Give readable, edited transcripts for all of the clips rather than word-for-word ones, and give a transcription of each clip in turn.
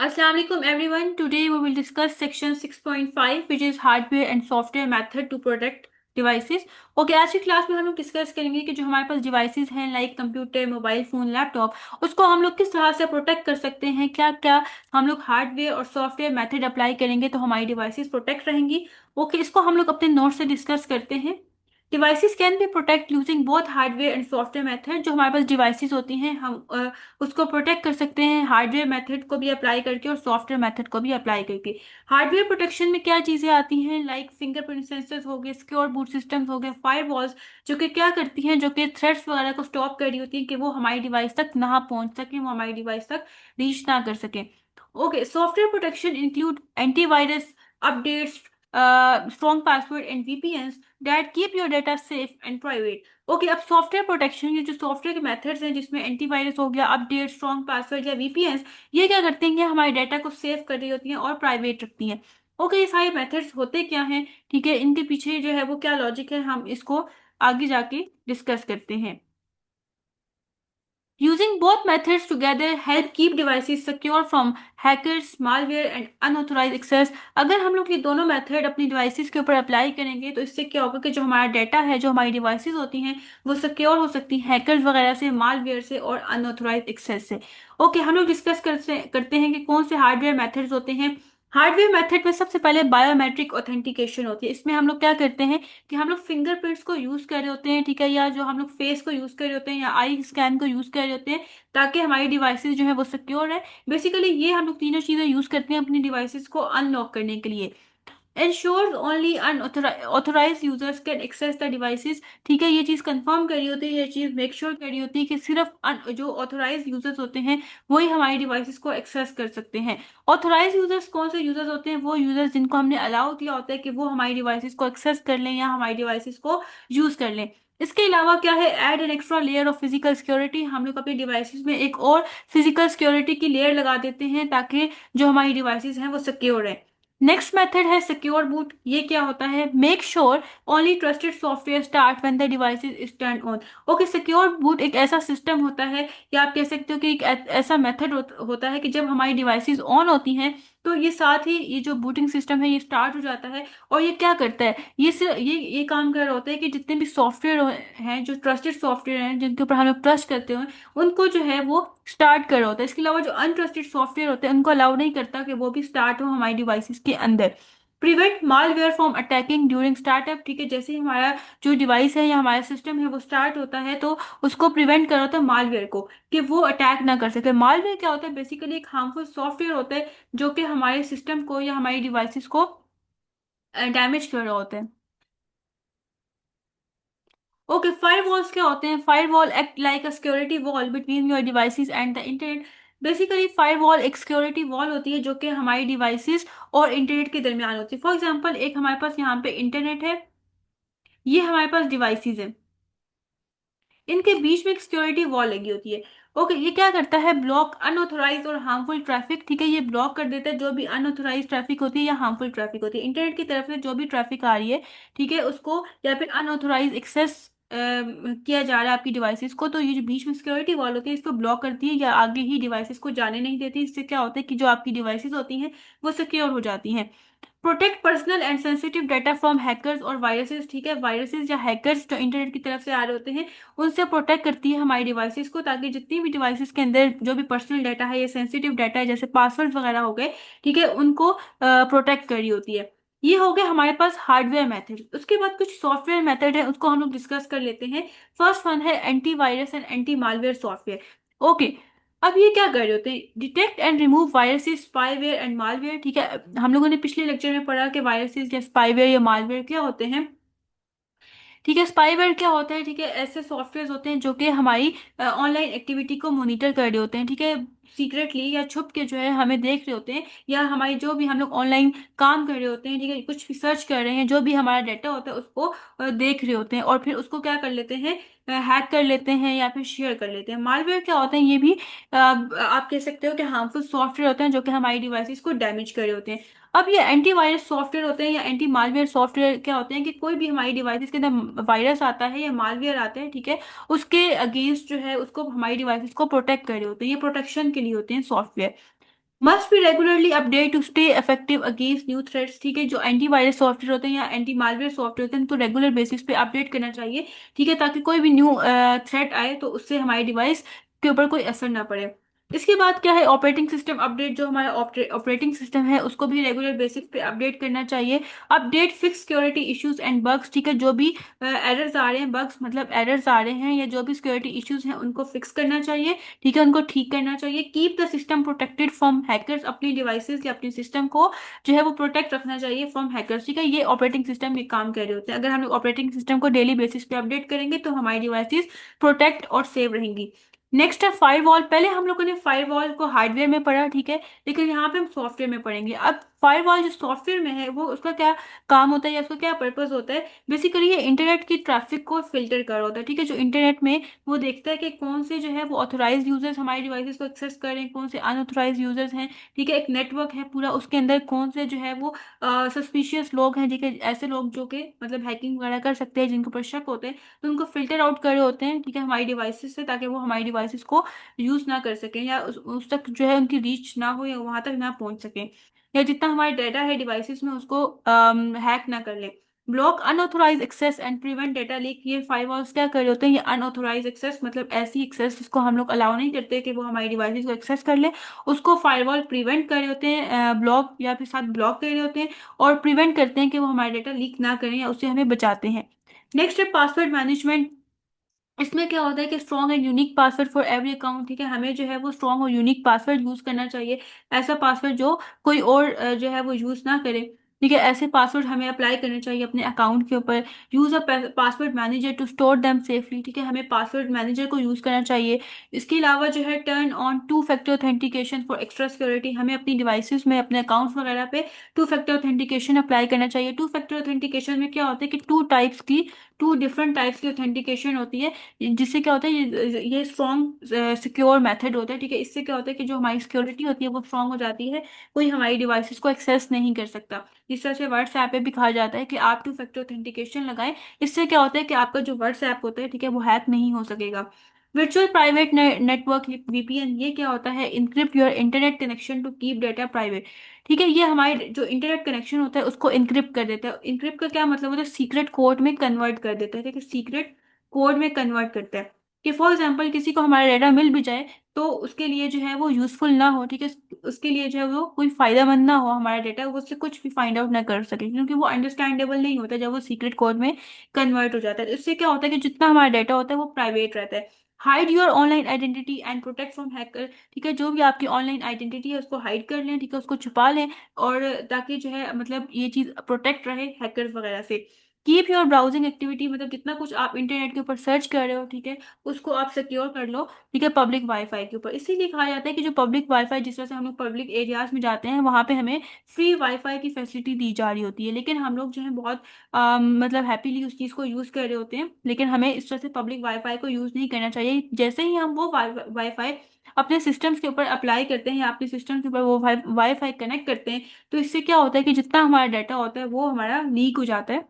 Assalamu alaikum everyone. Today we will discuss section 6.5 which is hardware and software method to protect devices. Okay, आज की class में हम लोग discuss करेंगे कि जो हमारे पास डिवाइसेस हैं like computer, mobile phone, laptop, उसको हम लोग किस तरह से प्रोटेक्ट कर सकते हैं। क्या क्या हम लोग हार्डवेयर और सॉफ्टवेयर मेथड अप्लाई करेंगे तो हमारी डिवाइसेस प्रोटेक्ट रहेंगी। ओके, इसको हम लोग अपने नोट से डिस्कस करते हैं। Devices can be protect using both hardware and software method. जो हमारे पास डिवाइसेस होती हैं हम उसको प्रोटेक्ट कर सकते हैं हार्डवेयर मेथड को भी अप्लाई करके और सॉफ्टवेयर मेथड को भी अप्लाई करके। हार्डवेयर प्रोटेक्शन में क्या चीजें आती हैं लाइक फिंगरप्रिंट सेंसर्स हो गए, सिक्योर बूट सिस्टम्स हो गए, फायरवॉल्स जो कि क्या करती हैं, जो कि थ्रेड्स वगैरह को स्टॉप कर रही होती हैं कि वो हमारी डिवाइस तक ना पहुंच सके, वो हमारी डिवाइस तक रीच ना कर सके। Okay, software protection include antivirus, updates, strong password and VPNs that keep your data safe and private. Okay, अब सॉफ्टवेयर प्रोटेक्शन ये जो सॉफ्टवेयर के मेथड्स हैं जिसमें एंटीवायरस हो गया, अपडेट, स्ट्रॉन्ग पासवर्ड या वीपीएन, ये क्या करते हैं, ये हमारे डाटा को सेव कर रही होती हैं और प्राइवेट रखती हैं। ओके, ये सारे मेथड्स होते क्या हैं, ठीक है, इनके पीछे जो है वो क्या लॉजिक है, हम इसको आगे जाके डिस्कस करते हैं। Using both methods together help keep devices secure from hackers, malware and unauthorized access। अगर हम लोग ये दोनों मेथड अपनी डिवाइसेस के ऊपर अप्लाई करेंगे तो इससे क्या होगा कि जो हमारा डाटा है, जो हमारी डिवाइसेस होती हैं, वो सिक्योर हो सकती हैं हैकर्स वगैरह से, मालवेयर से और अनऑथोराइज एक्सेस से। ओके, हम लोग डिस्कस करते हैं कि कौन से हार्डवेयर मेथड्स होते हैं। हार्डवेयर मेथड में सबसे पहले बायोमेट्रिक ऑथेंटिकेशन होती है। इसमें हम लोग क्या करते हैं कि हम लोग फिंगरप्रिंट्स को यूज कर रहे होते हैं, ठीक है, या जो हम लोग फेस को यूज कर रहे होते हैं या आई स्कैन को यूज कर रहे होते हैं ताकि हमारी डिवाइसेस जो है वो सिक्योर है। बेसिकली ये हम लोग तीनों चीजें यूज करते हैं अपनी डिवाइसेस को अनलॉक करने के लिए। ensures only unauthorized users can access the devices। ठीक है, ये चीज कंफर्म करी होती है, ये चीज मेक श्योर करी होती है कि सिर्फ जो ऑथोराइज यूजर्स होते हैं वही हमारी डिवाइसेस को एक्सेस कर सकते हैं। ऑथोराइज यूजर्स कौन से यूजर्स होते हैं, वो यूजर्स जिनको हमने अलाउ किया होता है कि वो हमारी डिवाइसेस को एक्सेस कर लें या हमारी डिवाइसेस को यूज कर लें। इसके अलावा क्या है, add an extra layer of physical security. हम लोग अपनी डिवाइसेस में एक और फिजिकल सिक्योरिटी की लेयर लगा देते हैं ताकि जो हमारी डिवाइसेस हैं वो सिक्योर है। नेक्स्ट मेथड है सिक्योर बूट। ये क्या होता है, make sure only trusted software start when the device is turn on. Okay, secure boot एक ऐसा सिस्टम होता है या आप कह सकते हो कि एक ऐसा मेथड होता है कि जब हमारी डिवाइसेस ऑन होती हैं तो ये साथ ही ये जो बूटिंग सिस्टम है ये स्टार्ट हो जाता है। और ये क्या करता है, ये काम कर रहा होता है कि जितने भी सॉफ्टवेयर हैं, जो ट्रस्टेड सॉफ्टवेयर हैं जिनके ऊपर हम लोग ट्रस्ट करते हैं, उनको जो है वो स्टार्ट कर रहा होता है। इसके अलावा जो अनट्रस्टेड सॉफ्टवेयर होते हैं उनको अलाउ नहीं करता कि वो भी स्टार्ट हो हमारी डिवाइसेस के अंदर। Prevent malware from attacking during startup. ठीक है, जैसे ही हमारा जो डिवाइस है या हमारा सिस्टम है वो स्टार्ट होता है तो उसको प्रिवेंट कर होता है मालवेयर को कि वो अटैक ना कर सके। मालवेयर क्या होता है, बेसिकली एक हार्मफुल सॉफ्टवेयर होता है जो कि हमारे सिस्टम को या हमारी डिवाइसेस को डैमेज कर रहा होता है। ओके, फायरवॉल्स क्या होते हैं, firewall act like a security wall between your devices and the internet. Basically firewall एक सिक्योरिटी वॉल होती है जो कि हमारी डिवाइसेस और इंटरनेट के दरमियान होती है। फॉर एग्जांपल, एक हमारे पास यहाँ पे इंटरनेट है, ये हमारे पास डिवाइसेस है, इनके बीच में एक सिक्योरिटी वॉल लगी होती है। ओके, ये क्या करता है, ब्लॉक अनऑथोराइज और हार्मफुल ट्रैफिक। ठीक है, ये ब्लॉक कर देता है जो भी अनऑथोराइज ट्रैफिक होती है या हार्मफुल ट्रैफिक होती है इंटरनेट की तरफ से, जो भी ट्रैफिक आ रही है, ठीक है, उसको या फिर अनऑथोराइज एक्सेस किया जा रहा है आपकी डिवाइसेस को, तो ये जो बीच में सिक्योरिटी वॉल होती है इसको ब्लॉक करती है या आगे ही डिवाइसेस को जाने नहीं देती। इससे क्या होता है कि जो आपकी डिवाइसेस होती हैं वो सिक्योर हो जाती हैं। Protect personal and sensitive data from hackers और वायरसेस। ठीक है, वायरसेस या हैकर्स जो इंटरनेट की तरफ से आ रहे होते हैं उनसे प्रोटेक्ट करती है हमारी डिवाइसेस को, ताकि जितनी भी डिवाइसेस के अंदर जो भी पर्सनल डाटा है या सेंसिटिव डाटा है जैसे पासवर्ड वगैरह हो गए, ठीक है, उनको प्रोटेक्ट कर रही होती है। ये हो गया हमारे पास हार्डवेयर मेथड। उसके बाद कुछ सॉफ्टवेयर मेथड है उसको हम लोग डिस्कस कर लेते हैं। फर्स्ट वन है antivirus and anti malware software. Okay, अब ये क्या कर रहे होते हैं, detect and remove viruses, spyware and malware. ठीक है, हम लोगों ने पिछले लेक्चर में पढ़ा कि वायरसेस या स्पाईवेयर या मालवेयर क्या होते हैं। ठीक है, स्पाईवेयर क्या होता है, ठीक है, ऐसे सॉफ्टवेयर होते हैं जो कि हमारी ऑनलाइन एक्टिविटी को मॉनिटर कर रहे होते हैं, ठीक है, सीक्रेटली या छुप के जो है हमें देख रहे होते हैं, या हमारी जो भी हम लोग ऑनलाइन काम कर रहे होते हैं, ठीक है, कुछ भी सर्च कर रहे हैं, जो भी हमारा डाटा होता है उसको देख रहे होते हैं और फिर उसको क्या कर लेते हैं, हैक कर लेते हैं या फिर शेयर कर लेते हैं। मालवेयर क्या होते हैं, ये भी आप कह सकते हो कि हार्मफुल सॉफ्टवेयर होते हैं जो कि हमारी डिवाइसेस को डैमेज कर रहे होते हैं। अब ये एंटीवायरस सॉफ्टवेयर होते हैं या एंटी मालवेयर सॉफ्टवेयर क्या होते हैं कि कोई भी हमारी डिवाइसेस के अंदर वायरस आता है या मालवेयर आता है, ठीक है, उसके अगेंस्ट जो है उसको हमारी डिवाइसेस को प्रोटेक्ट कर रहे होते हैं, ये प्रोटेक्शन के लिए होते हैं software. Must be regularly update to stay effective against new threats. ठीक है, जो एंटीवायरस सॉफ्टवेयर होते हैं या एंटी मालवेयर सॉफ्टवेयर होते हैं उनको रेगुलर बेसिस पे अपडेट करना चाहिए। ठीक है, ताकि कोई भी न्यू थ्रेट आए तो उससे हमारी डिवाइस के ऊपर कोई असर ना पड़े। इसके बाद क्या है, ऑपरेटिंग सिस्टम अपडेट। जो हमारा ऑपरेटिंग सिस्टम है उसको भी रेगुलर बेसिस पे अपडेट करना चाहिए। Update fix security issues and bugs. ठीक है, जो भी एरर्स आ रहे हैं, बग्स मतलब एरर्स आ रहे हैं या जो भी सिक्योरिटी इश्यूज हैं उनको फिक्स करना चाहिए। ठीक है, उनको ठीक करना चाहिए। Keep the system protected from hackers. अपनी डिवाइसेस या अपने सिस्टम को जो है वो प्रोटेक्ट रखना चाहिए फ्रॉम हैकर्स। ठीक है, ये ऑपरेटिंग सिस्टम ये काम कर रहे होते हैं। अगर हम लोग ऑपरेटिंग सिस्टम को डेली बेसिस पे अपडेट करेंगे तो हमारी डिवाइसेस प्रोटेक्ट और सेव रहेंगी। नेक्स्ट है फायरवॉल। पहले हम लोगों ने फायरवॉल को हार्डवेयर में पढ़ा, ठीक है, लेकिन यहाँ पे हम सॉफ्टवेयर में पढ़ेंगे। अब फायरवॉल जो सॉफ्टवेयर में है वो उसका क्या काम होता है या उसका क्या पर्पस होता है। बेसिकली ये इंटरनेट की ट्रैफिक को फिल्टर कर रहा होता है। ठीक है, जो इंटरनेट में वो देखता है कि कौन से जो है वो ऑथोराइज यूजर्स हमारी डिवाइसेस को एक्सेस कर रहे हैं, कौन से अनऑथोराइज यूजर्स हैं। ठीक है, एक नेटवर्क है पूरा, उसके अंदर कौन से जो है वो सस्पिशियस लोग हैं। ठीक है, ऐसे लोग जो कि मतलब हैकिंग वगैरह कर सकते हैं, जिनके ऊपर शक होते हैं, तो उनको फिल्टर आउट कर रहे होते हैं। ठीक है, हमारी डिवाइसेस से, ताकि वो हमारी डिवाइसेस को यूज ना कर सकें या उस तक जो है उनकी रीच ना हो या वहां तक ना पहुंच सके, या जितना हमारा डाटा है डिवाइसेस में उसको हैक ना कर ले। Block unauthorize access and prevent data leak. ये फायरवॉल्स क्या कर रहे होते हैं, ये अनऑथोराइज एक्सेस मतलब ऐसी एक्सेस जिसको हम लोग अलाउ नहीं करते कि वो हमारी डिवाइसेस को एक्सेस कर ले, उसको फायरवॉल प्रिवेंट कर रहे होते हैं, ब्लॉक या फिर साथ ब्लॉक कर रहे होते हैं और प्रिवेंट करते हैं कि वो हमारा डेटा लीक ना करें या उससे हमें बचाते हैं। नेक्स्ट है पासवर्ड मैनेजमेंट। इसमें क्या होता है कि strong and unique password for every account. ठीक है, हमें जो है वो स्ट्रॉन्ग और यूनिक पासवर्ड यूज करना चाहिए। ऐसा पासवर्ड जो कोई और जो है वो यूज ना करे। ठीक है, ऐसे पासवर्ड हमें अप्लाई करने चाहिए अपने अकाउंट के ऊपर। Use a password manager to store them safely. ठीक है, हमें पासवर्ड मैनेजर को यूज करना चाहिए। इसके अलावा जो है turn on two factor authentication for extra security. हमें अपनी डिवाइसेस में अपने अकाउंट्स वगैरह पे टू फैक्टर ऑथेंटिकेशन अप्लाई करना चाहिए। टू फैक्टर ऑथेंटिकेशन में क्या होता है कि टू डिफरेंट टाइप्स की ऑथेंटिकेशन होती है, जिससे क्या होता है ये स्ट्रॉन्ग सिक्योर मेथड होता है। ठीक है, इससे क्या होता है कि जो हमारी सिक्योरिटी होती है वो स्ट्रॉन्ग हो जाती है, कोई हमारी डिवाइसेस को एक्सेस नहीं कर सकता। जिस तरह से व्हाट्सएप पे भी कहा जाता है कि आप टू फैक्टर ऑथेंटिकेशन लगाएं। इससे क्या होता है कि आपका जो व्हाट्सएप होता है, ठीक है, वो हैक नहीं हो सकेगा। वर्चुअल प्राइवेट नेटवर्क वीपीएन, ये क्या होता है, encrypt your internet connection to keep data private. ठीक है, ये हमारे जो इंटरनेट कनेक्शन होता है उसको इनक्रिप्ट कर देता है। इनक्रिप्ट का क्या मतलब होता है, सीक्रेट कोड में कन्वर्ट कर देता है। ठीक है, सीक्रेट कोड में कन्वर्ट करता है कि फॉर एग्जाम्पल किसी को हमारा डाटा मिल भी जाए तो उसके लिए जो है वो यूजफुल ना हो। ठीक है, उसके लिए जो है वो कोई फायदेमंद ना हो, हमारा डाटा वो उससे कुछ भी फाइंड आउट ना कर सके, क्योंकि वो अंडरस्टैंडेबल नहीं होता जब वो सीक्रेट कोड में कन्वर्ट हो जाता है। तो इससे क्या होता है कि जितना हमारा डाटा होता है वो प्राइवेट रहता है। Hide your online identity and protect from hacker. ठीक है, जो भी आपकी ऑनलाइन आइडेंटिटी है उसको हाइड कर लें। ठीक है, उसको छुपा लें, और ताकि जो है मतलब ये चीज प्रोटेक्ट रहे हैकर्स वगैरह से। कीप योर ब्राउजिंग एक्टिविटी, मतलब जितना कुछ आप इंटरनेट के ऊपर सर्च कर रहे हो, ठीक है, उसको आप सिक्योर कर लो। ठीक है, पब्लिक वाईफाई के ऊपर। इसीलिए कहा जाता है कि जो पब्लिक वाईफाई, जिस तरह से हम लोग पब्लिक एरियाज में जाते हैं वहां पे हमें फ्री वाईफाई की फैसिलिटी दी जा रही होती है, लेकिन हम लोग जो है बहुत मतलब हैप्पीली उस चीज को यूज कर रहे होते हैं। लेकिन हमें इस तरह से पब्लिक वाईफाई को यूज नहीं करना चाहिए। जैसे ही हम वो वाईफाई अपने सिस्टम्स के ऊपर अप्लाई करते हैं या अपने सिस्टम के ऊपर वो वाईफाई कनेक्ट करते हैं, तो इससे क्या होता है कि जितना हमारा डाटा होता है वो हमारा लीक हो जाता है,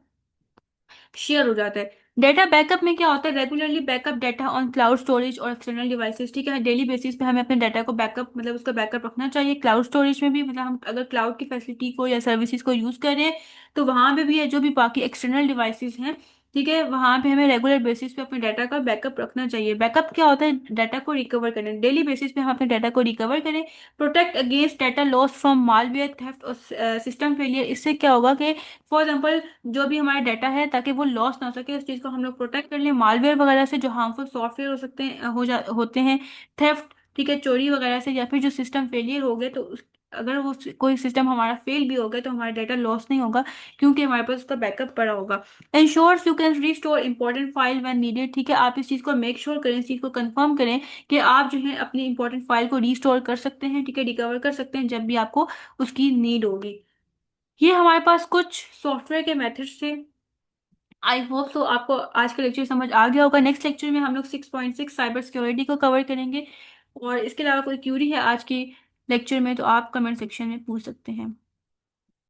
शेयर हो जाता है। डेटा बैकअप में क्या होता है, regularly backup data on cloud storage और एक्सटर्नल डिवाइसेस। ठीक है, डेली बेसिस पे हमें अपने डाटा को बैकअप मतलब उसका बैकअप रखना चाहिए। क्लाउड स्टोरेज में भी मतलब हम अगर क्लाउड की फैसिलिटी को या सर्विसेज को यूज कर रहे हैं तो वहां पे भी है, जो भी बाकी एक्सटर्नल डिवाइसेस हैं, ठीक है, वहां पे हमें रेगुलर बेसिस पे अपने डाटा का बैकअप रखना चाहिए। बैकअप क्या होता है, डाटा को रिकवर करना। डेली बेसिस पे हम अपने डाटा को रिकवर करें। Protect against data loss from malware theft और सिस्टम फेलियर। इससे क्या होगा कि फॉर एग्जाम्पल जो भी हमारा डाटा है, ताकि वो लॉस ना हो सके, उस चीज़ को हम लोग प्रोटेक्ट कर लें मालवेयर वगैरह से, जो हार्मफुल सॉफ्टवेयर हो सकते हैं होते हैं, थेफ्ट, ठीक है, चोरी वगैरह से, या फिर जो सिस्टम फेलियर हो गए तो अगर वो कोई सिस्टम हमारा फेल भी हो गया तो हमारा डाटा लॉस नहीं होगा, क्योंकि हमारे पास उसका बैकअप पड़ा होगा। Ensures you can restore important file when needed. ठीक है, आप इस चीज़ को मेक श्योर करें, इस चीज़ को कंफर्म करें कि आप जो है अपनी इंपॉर्टेंट फाइल को रीस्टोर कर सकते हैं। ठीक है, रिकवर कर सकते हैं जब भी आपको उसकी नीड होगी। ये हमारे पास कुछ सॉफ्टवेयर के मेथड्स थे। आई होप सो आपको आज का लेक्चर समझ आ गया होगा। नेक्स्ट लेक्चर में हम लोग 6.6 साइबर सिक्योरिटी को कवर करेंगे। और इसके अलावा कोई क्यूरी है आज के लेक्चर में तो आप कमेंट सेक्शन में पूछ सकते हैं।